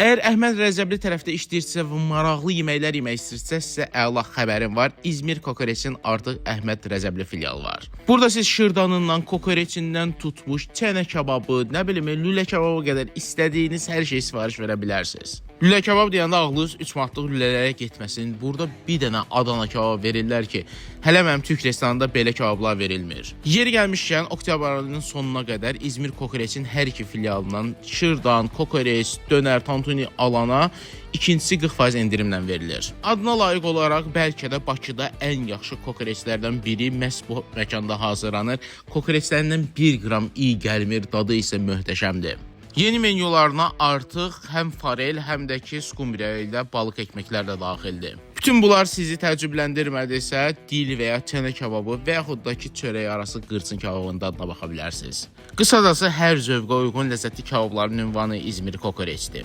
Əgər Əhməd Rəcəbli tərəfdə işləyirsə və maraqlı yeməklər yemək istəyirsə, sizə əla xəbərim var. İzmir Kokoreçin artıq Əhməd Rəcəbli filialı var. Burada siz şırdanından, kokoreçindən tutmuş, çənə kababı, nə bilim, lülə kababı qədər istədiyiniz hər şeyi sifariş verə bilərsiniz. Lülə kabab deyəndə ağlınız 3 manatlıq lülələrə getməsin. Burada bir dənə Adana kabab verirlər ki, hələ mənim Türk restoranında belə kabablar verilmir. Yeri gəlmişkən, oktyabr ayının sonuna qədər İzmir Kokoreçin hər iki filialından şırdan, kokoreç, dönər, tantuni alana ikincisi 40% endirimlə verilir. Adına layiq olaraq bəlkə də Bakıda ən yaxşı kokoreçlərdən biri məhz bu məkanda hazırlanır. Kokoreçlərindən 1 qram iyi gəlmir, dadı isə möhtəşəmdir. Yeni menyularına artıq həm farel, həm də ki skumbriya ilə balıq ekməklər də daxildir. Bütün bunlar sizi təəccübləndirmədisə, dil və ya çənə kababı və yaxud da ki çörək arası qırçın kababının dadına baxa bilərsiniz. Qısacası hər zövqə uyğun ləzzətli kababların ünvanı İzmir Kokoreçdir.